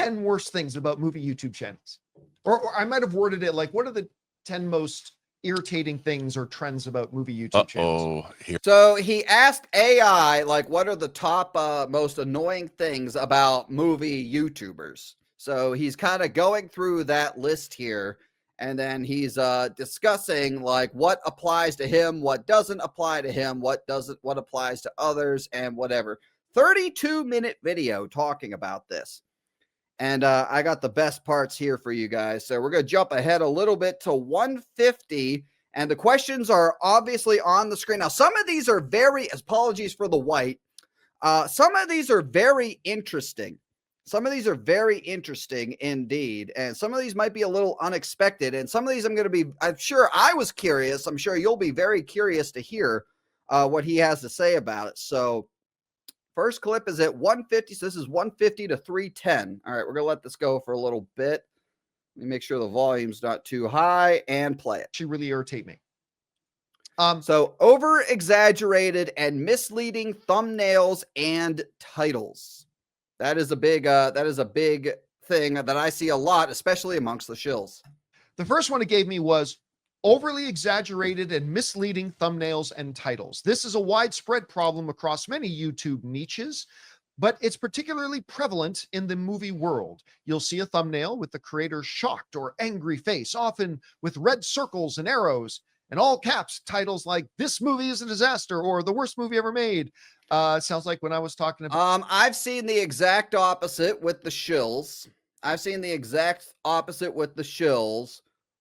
10 worst things about movie YouTube channels? Or I might have worded it like, what are the 10 most irritating things or trends about movie YouTube channels? So he asked AI, like, what are the top most annoying things about movie YouTubers? So he's kind of going through that list here, and then he's discussing like what applies to him, what doesn't apply to him, what applies to others, and whatever. 32-minute video talking about this. And I got the best parts here for you guys. So we're going to jump ahead a little bit to 150. And the questions are obviously on the screen. Now, some of these are apologies for the white. Some of these are very interesting. Some of these are very interesting indeed. And some of these might be a little unexpected. And some of these I'm sure I was curious. I'm sure you'll be very curious to hear what he has to say about it. So first clip is at 150. So this is 150 to 310. All right, we're going to let this go for a little bit. Let me make sure the volume's not too high and play it. She really irritate me. So over-exaggerated and misleading thumbnails and titles. That is a big thing that I see a lot, especially amongst the shills. The first one it gave me was overly exaggerated and misleading thumbnails and titles. This is a widespread problem across many YouTube niches, but it's particularly prevalent in the movie world. You'll see a thumbnail with the creator's shocked or angry face, often with red circles and arrows, and all caps titles like "This movie is a disaster" or "The worst movie ever made." Sounds like when I was talking about. I've seen the exact opposite with the shills.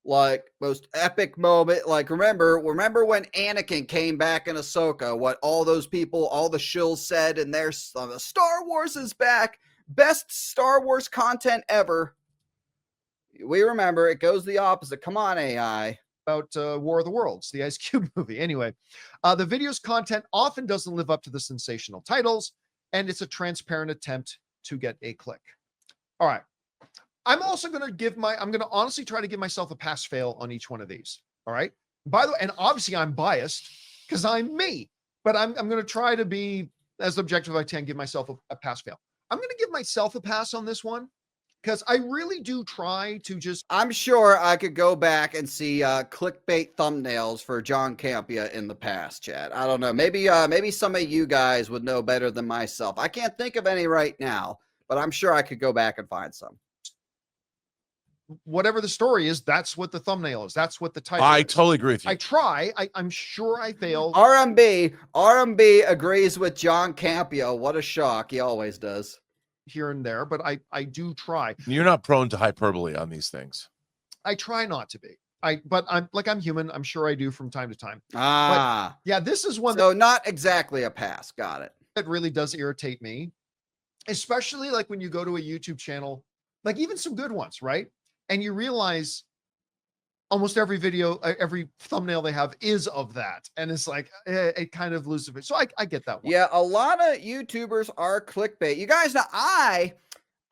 Like most epic moment. Like remember when Anakin came back in Ahsoka, what all those people, all the shills said, and their Star Wars is back, best Star Wars content ever. We remember. It goes the opposite. Come on, AI. About War of the Worlds, the Ice Cube movie. Anyway, the video's content often doesn't live up to the sensational titles, and it's a transparent attempt to get a click. All right. I'm also going to honestly try to give myself a pass fail on each one of these. All right. By the way, and obviously I'm biased because I'm me, but I'm going to try to be as objective as I can, give myself a pass fail. I'm going to give myself a pass on this one because I really do try to just. I'm sure I could go back and see clickbait thumbnails for John Campea in the past, Chad. I don't know. Maybe some of you guys would know better than myself. I can't think of any right now, but I'm sure I could go back and find some. Whatever the story is, that's what the thumbnail is. That's what the title I is. totally agree with you. I try. I'm sure I failed. RMB agrees with John Campea. What a shock. He always does. Here and there, but I do try. You're not prone to hyperbole on these things. I try not to be. But I'm human. I'm sure I do from time to time. But, yeah, this is one. So not exactly a pass. Got it. That really does irritate me, especially like when you go to a YouTube channel, like even some good ones, right? And you realize almost every video, every thumbnail they have is of that. And it's like, it kind of loses it. So I get that one. Yeah, a lot of YouTubers are clickbait. You guys know, I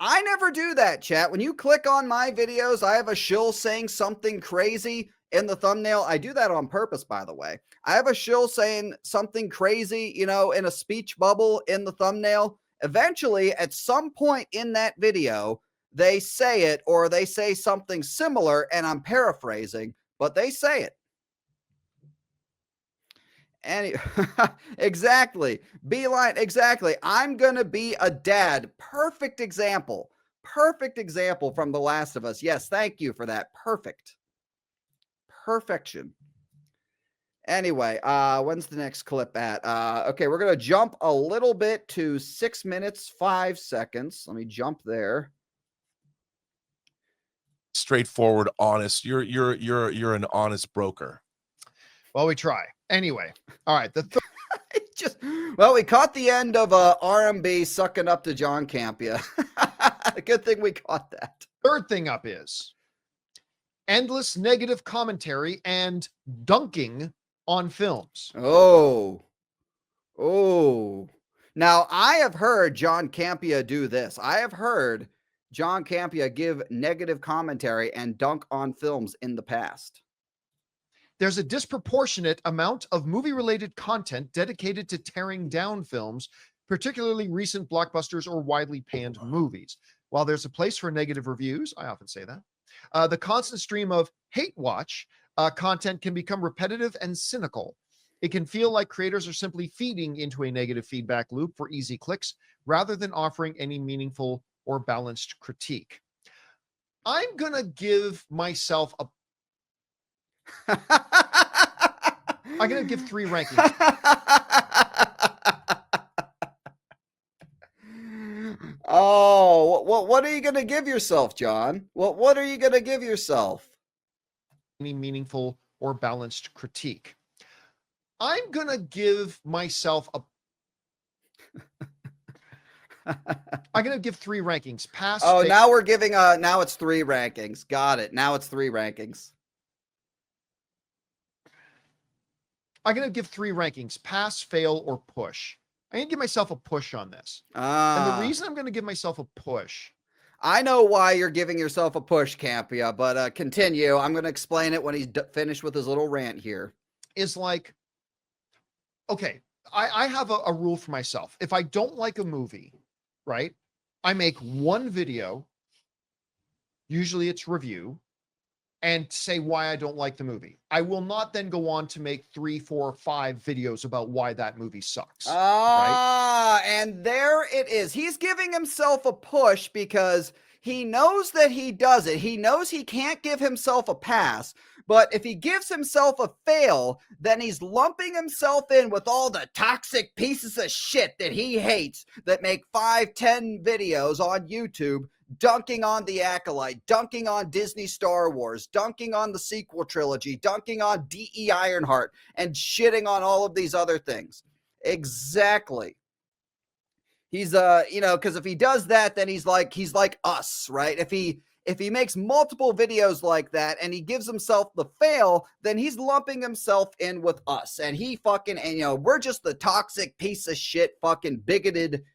never do that, chat. When you click on my videos, I have a shill saying something crazy in the thumbnail. I do that on purpose, by the way. I have a shill saying something crazy, in a speech bubble in the thumbnail. Eventually, at some point in that video, they say it or they say something similar, and I'm paraphrasing, but they say it. Exactly. Beeline, exactly. I'm going to be a dad. Perfect example. Perfect example from The Last of Us. Yes, thank you for that. Perfect. Perfection. Anyway, when's the next clip at? Okay, we're going to jump a little bit to 6 minutes, 5 seconds. Let me jump there. Straightforward, honest. You're an honest broker. Well, we try. Anyway, all right. We caught the end of RMB sucking up to John Campea. Good thing we caught that. Third thing up is endless negative commentary and dunking on films. Oh. Now, I have heard John Campea do this. I have heard John Campea give negative commentary and dunk on films in the past. There's a disproportionate amount of movie-related content dedicated to tearing down films, particularly recent blockbusters or widely panned movies. While there's a place for negative reviews, I often say that, the constant stream of hate watch content can become repetitive and cynical. It can feel like creators are simply feeding into a negative feedback loop for easy clicks rather than offering any meaningful or balanced critique. I'm going to give myself a I'm going to give 3 rankings. Oh, what are you going to give yourself, John? What are you going to give yourself? Any meaningful or balanced critique. I'm going to give myself a I'm going to give 3 rankings. Pass. Oh, fail. now we're giving now it's 3 rankings. Got it. Now it's 3 rankings. I'm going to give 3 rankings: pass, fail, or push. I'm going to give myself a push on this. And the reason I'm going to give myself a push, I know why you're giving yourself a push, Campea, but continue. I'm going to explain it when he's finished with his little rant here. is like, okay, I have a rule for myself. If I don't like a movie, right, I make 1 video, usually it's review, and say why I don't like the movie. I will not then go on to make 3, 4, 5 videos about why that movie sucks. Right? And there it is. He's giving himself a push because he knows that he does it. He knows he can't give himself a pass. But if he gives himself a fail, then he's lumping himself in with all the toxic pieces of shit that he hates that make 5, 10 videos on YouTube dunking on The Acolyte, dunking on Disney Star Wars, dunking on the sequel trilogy, dunking on D.E. Ironheart, and shitting on all of these other things. Exactly. He's because if he does that, then he's like us, right? If he makes multiple videos like that and he gives himself the fail, then he's lumping himself in with us. And he fucking, and we're just the toxic piece of shit, fucking bigoted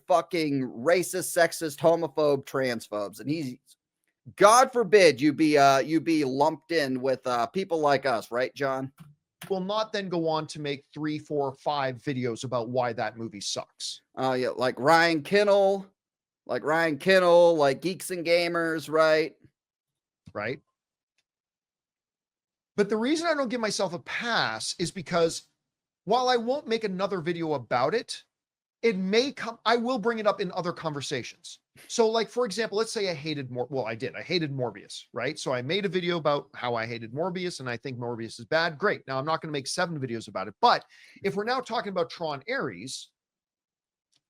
fucking racist, sexist, homophobe, transphobes. And he's, God forbid you be lumped in with people like us, right, John? Will not then go on to make 3, 4, 5 videos about why that movie sucks. Yeah, like Ryan Kinnell, like Geeks and Gamers, right? Right. But the reason I don't give myself a pass is because while I won't make another video about it, it may come, I will bring it up in other conversations. So like, for example, let's say I hated I hated Morbius, right? So I made a video about how I hated Morbius and I think Morbius is bad. Great. Now I'm not going to make 7 videos about it. But if we're now talking about Tron Ares,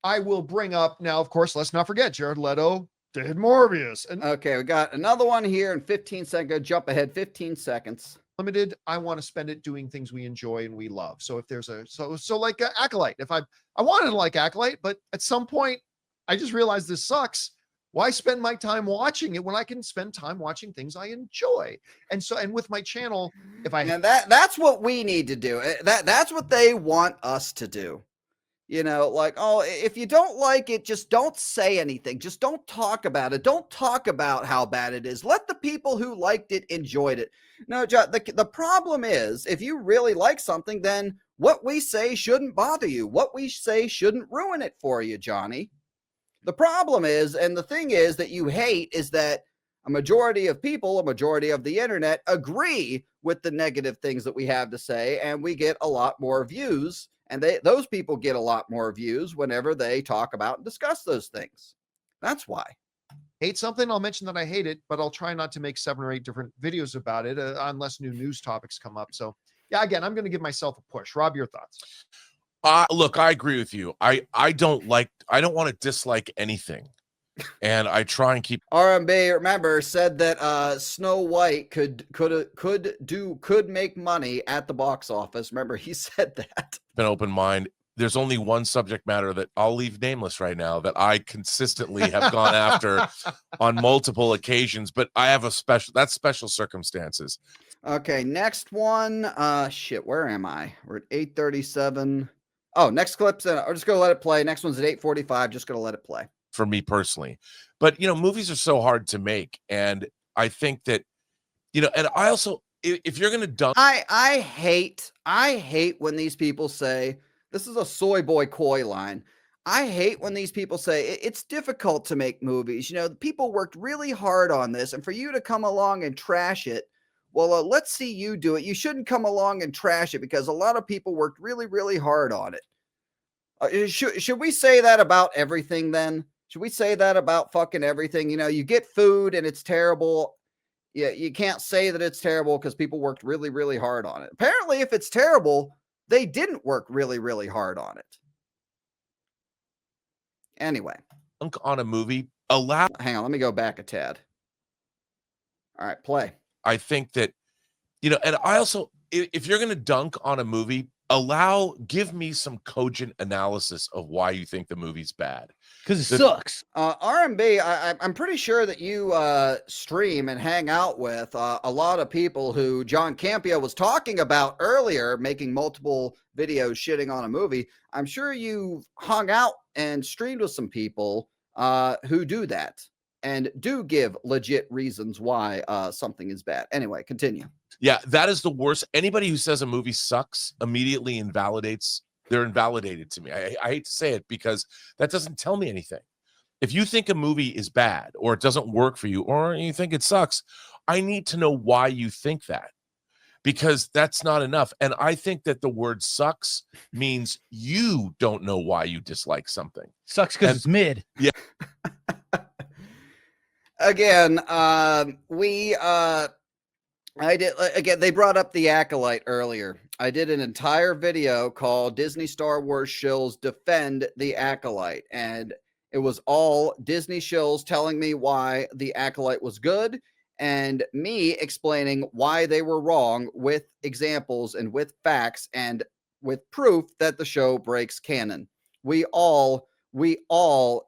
I will bring up, now, of course, let's not forget Jared Leto did Morbius. And okay, we got another one here in 15 seconds. Jump ahead 15 seconds. Limited, I want to spend it doing things we enjoy and we love. So if there's so like Acolyte, if I wanted to like Acolyte, but at some point I just realized this sucks. Why spend my time watching it when I can spend time watching things I enjoy? And with my channel, if I that's what we need to do. That's what they want us to do. Like, oh, if you don't like it, just don't say anything. Just don't talk about it. Don't talk about how bad it is. Let the people who liked it enjoyed it. No, John, the problem is, if you really like something, then what we say shouldn't bother you. What we say shouldn't ruin it for you, Johnny. The problem is, and the thing is that you hate, is that a majority of people, a majority of the internet agree with the negative things that we have to say, and we get a lot more views. And those people get a lot more views whenever they talk about and discuss those things. That's why. Hate something, I'll mention that I hate it, but I'll try not to make 7 or 8 different videos about it unless new news topics come up. So yeah, again, I'm going to give myself a push. Rob, your thoughts? Look, I agree with you. I don't want to dislike anything. And I try and keep RMB, remember, said that Snow White could make money at the box office. Remember, he said that. an open mind. There's only one subject matter that I'll leave nameless right now that I consistently have gone after on multiple occasions, but I have special circumstances. Okay, next one. Shit, where am I? We're at 8:37. Oh, next clip's in. I'm just gonna let it play. Next one's at 8:45. Just gonna let it play. For me personally, but movies are so hard to make, and I think that and I also, if you're gonna dunk, I hate when these people say this is a soy boy koi line. I hate when these people say it's difficult to make movies. You know, people worked really hard on this, and for you to come along and trash it, well, let's see you do it. You shouldn't come along and trash it because a lot of people worked really, really hard on it. Should we say that about everything then? Should we say that about fucking everything? You know, you get food and it's terrible. Yeah, you can't say that it's terrible because people worked really, really hard on it. Apparently, if it's terrible, they didn't work really, really hard on it. Anyway, Dunk on a movie, allow. hang on, let me go back a tad. All right, play. I think that, you know, and I also, if you're going to dunk on a movie, give me some cogent analysis of why you think the movie's bad. Because it sucks. RMB, I'm pretty sure that you stream and hang out with a lot of people who John Campea was talking about earlier, making multiple videos shitting on a movie. I'm sure you've hung out and streamed with some people who do that and do give legit reasons why something is bad. Anyway, continue. Yeah, that is the worst. Anybody who says a movie sucks immediately invalidates. They're invalidated to me. I hate to say it because that doesn't tell me anything. If you think a movie is bad or it doesn't work for you or you think it sucks, I need to know why you think that, because that's not enough. And I think that the word sucks means you don't know why you dislike something. Sucks because it's mid. Yeah. Again, I did, again, they brought up The Acolyte earlier. I did an entire video called Disney Star Wars Shills Defend The Acolyte. And it was all Disney shills telling me why The Acolyte was good and me explaining why they were wrong with examples and with facts and with proof that the show breaks canon. We all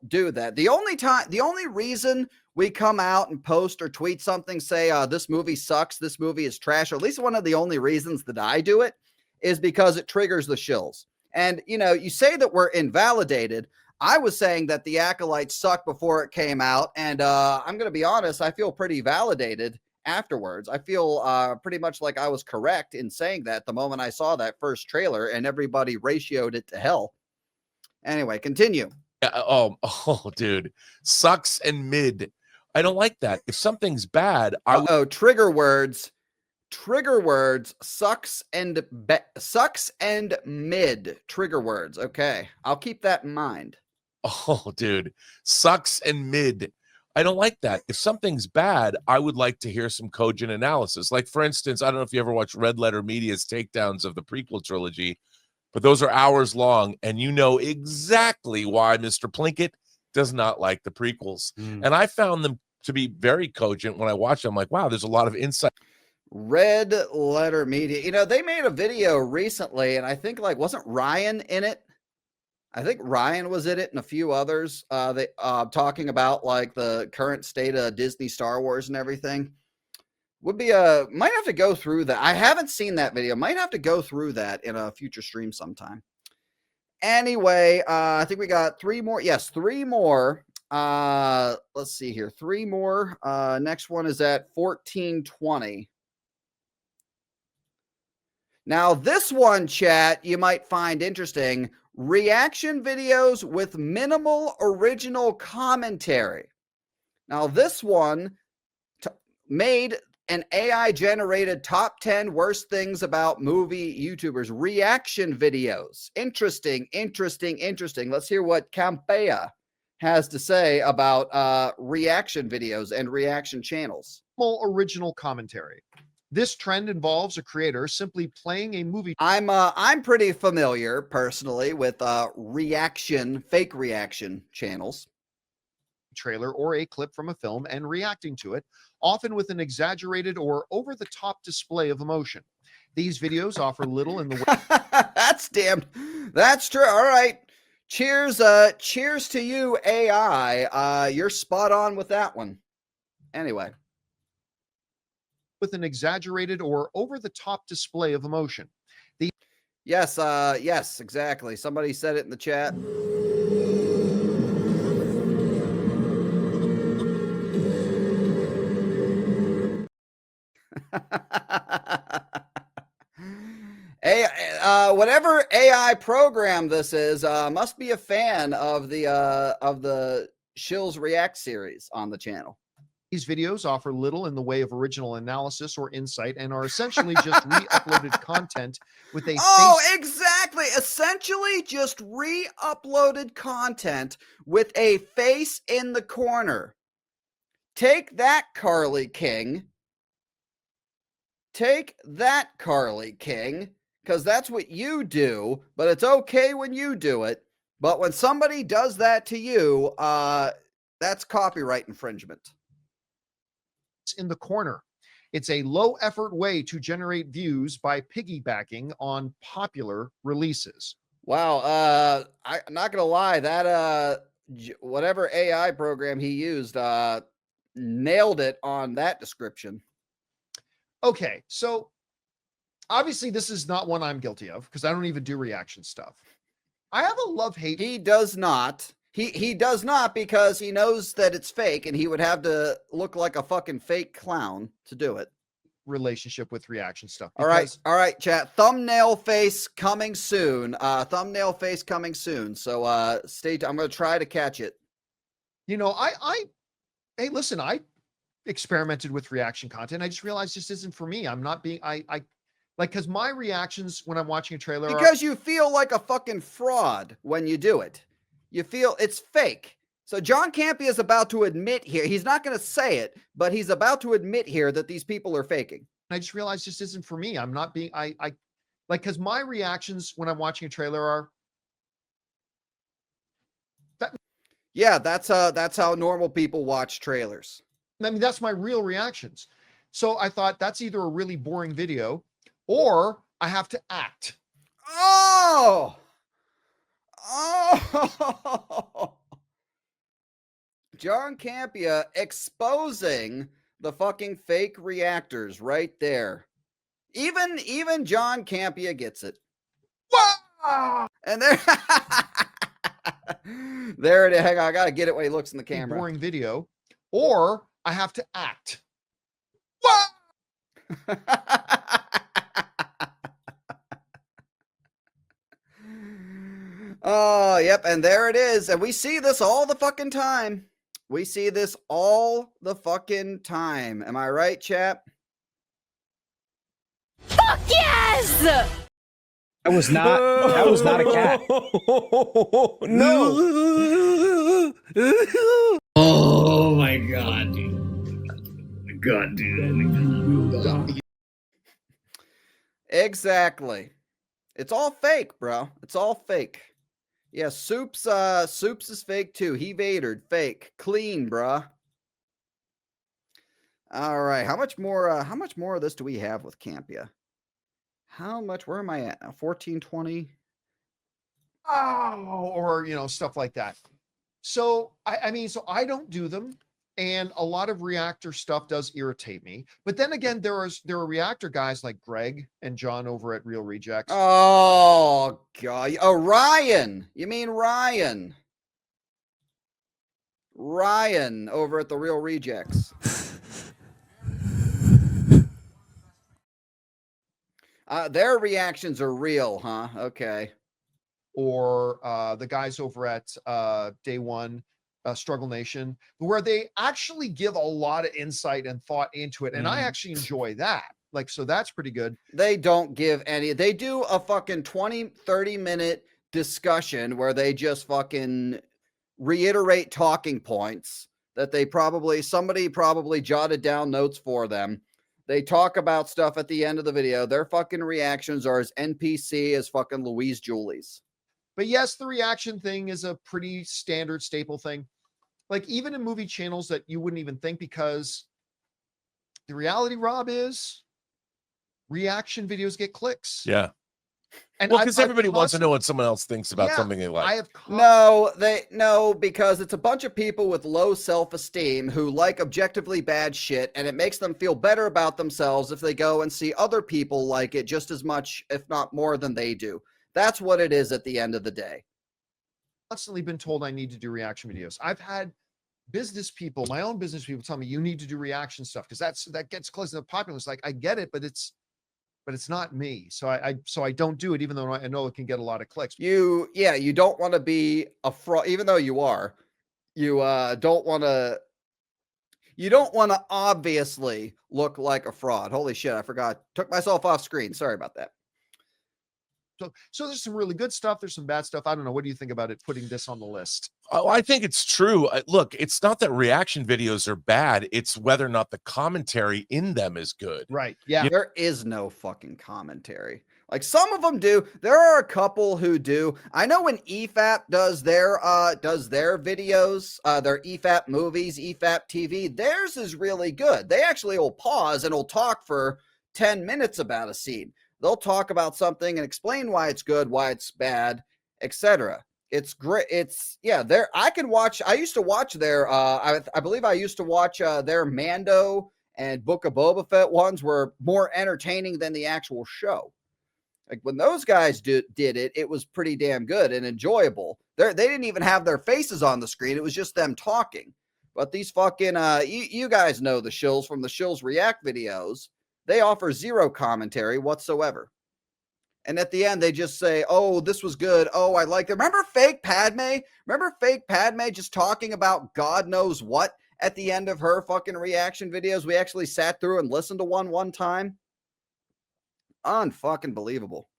do that. The only reason we come out and post or tweet something, say, this movie sucks, this movie is trash, or at least one of the only reasons that I do it is because it triggers the shills. And, you know, you say that we're invalidated. I was saying that The Acolyte sucked before it came out, and I'm going to be honest, I feel pretty validated afterwards. I feel pretty much like I was correct in saying that the moment I saw that first trailer, and everybody ratioed it to hell. Anyway, continue. Oh, dude, sucks and mid. I don't like that. If something's bad, trigger words, sucks and mid, trigger words. Okay, I'll keep that in mind. Oh, dude, sucks and mid. I don't like that. If something's bad, I would like to hear some cogent analysis. Like, for instance, I don't know if you ever watched Red Letter Media's takedowns of the prequel trilogy, but those are hours long, and you know exactly why Mr. Plinkett does not like the prequels. And I found them to be very cogent when I watched them. I'm like, wow, there's a lot of insight. Red Letter Media. You know, they made a video recently, and I think, like, wasn't Ryan in it? I think Ryan was in it and a few others. They talking about, like, the current state of Disney Star Wars and everything. Would be might have to go through that. I haven't seen that video. Might have to go through that in a future stream sometime. Anyway, I think we got 3 more. Yes, 3 more. Let's see here. 3 more. Next one is at 1420. Now, this one, chat, you might find interesting. Reaction videos with minimal original commentary. Now, this one made an AI-generated top 10 worst things about movie YouTubers. Reaction videos. Interesting. Let's hear what Campea has to say about reaction videos and reaction channels. Original commentary. This trend involves a creator simply playing a movie. I'm pretty familiar personally with fake reaction channels. Trailer or a clip from a film and reacting to it, often with an exaggerated or over-the-top display of emotion. These videos offer little in the way. That's true. All right. Cheers to you, AI. You're spot on with that one. Anyway. With an exaggerated or over-the-top display of emotion. Yes, exactly. Somebody said it in the chat. whatever AI program this is, must be a fan of the Shill's React series on the channel. These videos offer little in the way of original analysis or insight and are essentially just re-uploaded content with a Exactly. Essentially just re-uploaded content with a face in the corner. Take that, Carly King. Take that, Carly King, because that's what you do, but it's okay when you do it. But when somebody does that to you, that's copyright infringement. in the corner. It's a low effort way to generate views by piggybacking on popular releases. Wow. I'm not going to lie, that whatever AI program he used nailed it on that description. Okay, so obviously this is not one I'm guilty of because I don't even do reaction stuff. I have a love-hate. He does not. He does not, because he knows that it's fake and he would have to look like a fucking fake clown to do it. Relationship with reaction stuff. All right, chat. Thumbnail face coming soon. Thumbnail face coming soon. So stay tuned. I'm going to try to catch it. You know, hey, listen, I experimented with reaction content. I just realized this isn't for me. I'm not being, like, because my reactions when I'm watching a trailer because you feel like a fucking fraud when you do it. You feel it's fake. So John Campea is about to admit here, he's not going to say it, but he's about to admit here that these people are faking. I just realized this isn't for me. I'm not being, like, because my reactions when I'm watching a trailer are. Yeah, that's how normal people watch trailers. I mean, that's my real reactions. So I thought that's either a really boring video or I have to act. Oh! John Campea exposing the fucking fake reactors right there. Even John Campea gets it. Wow! And there, there it is. Hang on, I gotta get it when he looks in the camera. Boring video, or I have to act. Wow! Oh, yep, and there it is. And we see this all the fucking time. We see this all the fucking time. Am I right, chap? Fuck yes! That was not a cat. No. Oh my god, dude. God, dude. Exactly. It's all fake, bro. It's all fake. Yeah, Soups is fake too. He Vadered, fake. Clean, bruh. All right. How much more of this do we have with Campea? How much, where am I at now? 1420. Oh, or stuff like that. So I mean, so I don't do them. And a lot of reactor stuff does irritate me. But then again, there are reactor guys like Greg and John over at Real Rejects. Oh, God. Oh, Ryan. You mean Ryan. Ryan over at the Real Rejects. Their reactions are real, huh? Okay. Or the guys over at Day One, Struggle Nation, where they actually give a lot of insight and thought into it. And I actually enjoy that. Like, so that's pretty good. They don't give any. They do a fucking 20, 30-minute discussion where they just fucking reiterate talking points that somebody probably jotted down notes for them. They talk about stuff at the end of the video. Their fucking reactions are as NPC as fucking Louise Julie's. But yes, the reaction thing is a pretty standard staple thing. Like even in movie channels that you wouldn't even think, because the reality, Rob, is reaction videos get clicks. Yeah. And well, because everybody wants to know what someone else thinks about something they like. No, because it's a bunch of people with low self-esteem who like objectively bad shit, and it makes them feel better about themselves if they go and see other people like it just as much, if not more, than they do. That's what it is at the end of the day. Constantly been told I need to do reaction videos. I've had business people, my own business people, tell me you need to do reaction stuff because that gets close to the popular. It's like I get it, but but it's not me. So I don't do it, even though I know it can get a lot of clicks. You don't want to be a fraud, even though you are. You don't want to. You don't want to obviously look like a fraud. Holy shit! I forgot. Took myself off screen. Sorry about that. So there's some really good stuff. There's some bad stuff. I don't know. What do you think about it, putting this on the list? Oh, I think it's true. Look, it's not that reaction videos are bad. It's whether or not the commentary in them is good. Right. Yeah. There is no fucking commentary. Like some of them do. There are a couple who do. I know when EFAP does their videos, their EFAP movies, EFAP TV, theirs is really good. They actually will pause and will talk for 10 minutes about a scene. They'll talk about something and explain why it's good, why it's bad, etc. It's great. It's there. I used to watch their I believe I used to watch their Mando and Book of Boba Fett ones were more entertaining than the actual show. Like when those guys did it, it was pretty damn good and enjoyable. They didn't even have their faces on the screen. It was just them talking. But these fucking you guys know the Shills from the Shills React videos. They offer zero commentary whatsoever. And at the end, they just say, oh, this was good. Oh, I like it. Remember fake Padme? Remember fake Padme just talking about God knows what at the end of her fucking reaction videos? We actually sat through and listened to one time. Unfucking believable.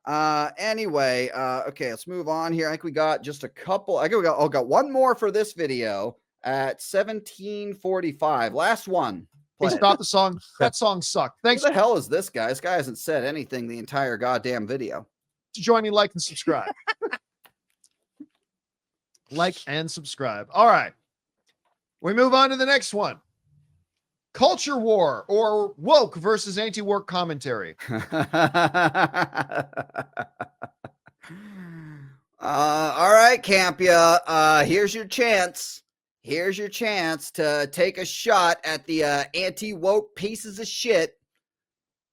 Anyway, okay, let's move on here. I think we got just a couple. I think we got one more for this video at 17:45. Last one. Hey, stop the song. That song sucked. Thanks. Who the hell is this guy? This guy hasn't said anything the entire goddamn video. To join me, like and subscribe. Like and subscribe. All right. We move on to the next one. Culture war or woke versus anti-woke commentary. All right, Campea. Here's your chance. Here's your chance to take a shot at the anti-woke pieces of shit.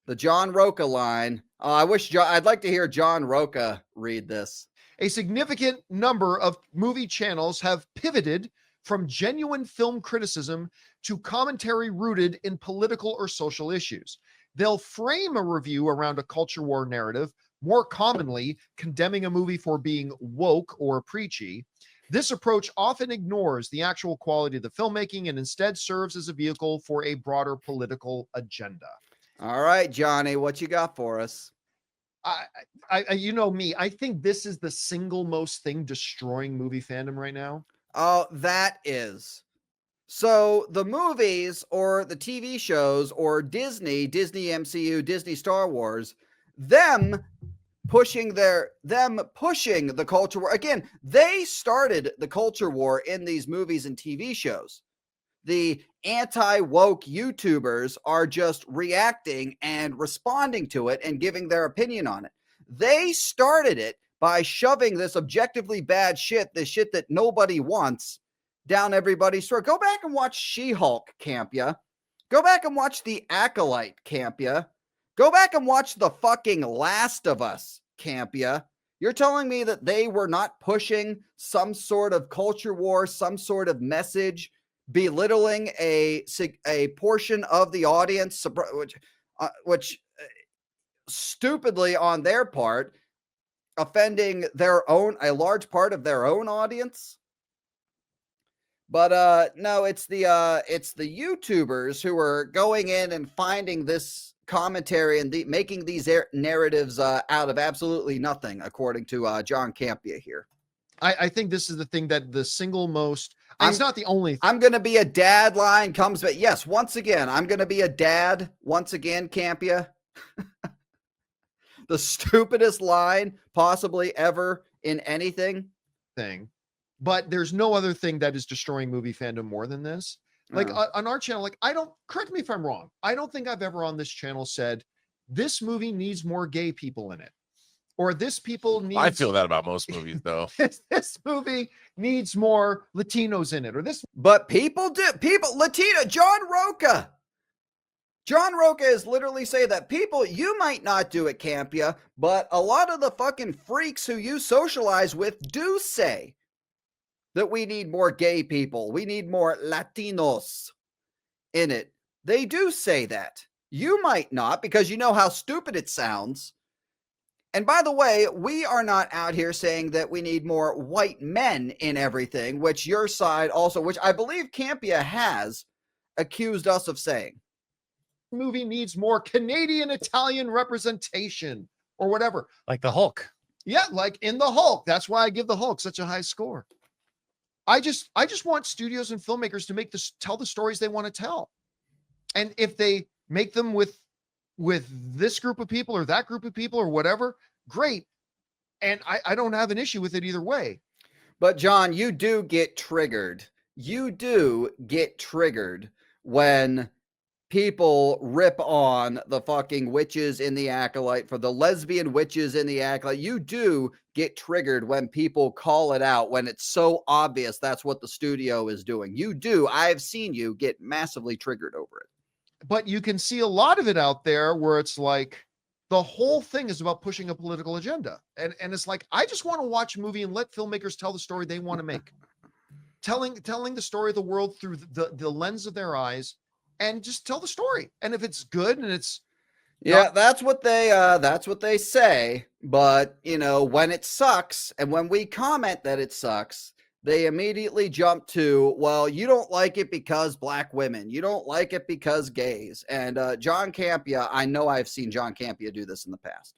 The John Roca line. I'd like to hear John Roca read this. A significant number of movie channels have pivoted from genuine film criticism to commentary rooted in political or social issues. They'll frame a review around a culture war narrative, more commonly condemning a movie for being woke or preachy. This approach often ignores the actual quality of the filmmaking and instead serves as a vehicle for a broader political agenda. All right, Johnny, what you got for us? You know me, I think this is the single most thing destroying movie fandom right now. Oh, that is. So the movies or the TV shows or Disney MCU, Disney Star Wars, them pushing the culture war. Again, they started the culture war in these movies and TV shows. The anti-woke YouTubers are just reacting and responding to it and giving their opinion on it. They started it by shoving this objectively bad shit, this shit that nobody wants, down everybody's throat. Go back and watch She-Hulk, Campea. Go back and watch The Acolyte, Campea. Go back and watch The fucking Last of Us, Campea. You're telling me that they were not pushing some sort of culture war, some sort of message, belittling a portion of the audience, which stupidly on their part, offending a large part of their own audience? But no, it's the YouTubers who are going in and finding this commentary and making these narratives out of absolutely nothing, according to John Campea here. I think this is the thing that the single most. It's not the only thing. I'm going to be a dad line comes, but yes, once again, I'm going to be a dad once again, Campea. The stupidest line possibly ever in anything. But there's no other thing that is destroying movie fandom more than this. Like on our channel, like correct me if I'm wrong. I don't think I've ever on this channel said this movie needs more gay people in it. Or this people needs. I feel that about most movies, though. This movie needs more Latinos in it, or this. But people do. Latino. John Roca is literally saying that people, you might not do it, Campea, but a lot of the fucking freaks who you socialize with do say that we need more gay people. We need more Latinos in it. They do say that. You might not, because you know how stupid it sounds. And by the way, we are not out here saying that we need more white men in everything, which your side also, which I believe Campea has accused us of saying. Movie needs more Canadian Italian representation or whatever. Like the Hulk. Yeah, like in the Hulk. That's why I give the Hulk such a high score. I just want studios and filmmakers to tell the stories they want to tell. And if they make them with this group of people or that group of people or whatever, great. And I don't have an issue with it either way. But John, you do get triggered. You do get triggered when people rip on the fucking witches in the Acolyte, for the lesbian witches in the Acolyte. You do get triggered when people call it out, when it's so obvious that's what the studio is doing. You do. I've seen you get massively triggered over it. But you can see a lot of it out there where it's like the whole thing is about pushing a political agenda. And it's like, I just want to watch a movie and let filmmakers tell the story they want to make. Telling the story of the world through the lens of their eyes, and just tell the story. And if it's good and it's that's what they say. But you know, when it sucks and when we comment that it sucks, they immediately jump to, well, you don't like it because black women, you don't like it because gays. And John Campea, I know I've seen John Campea do this in the past.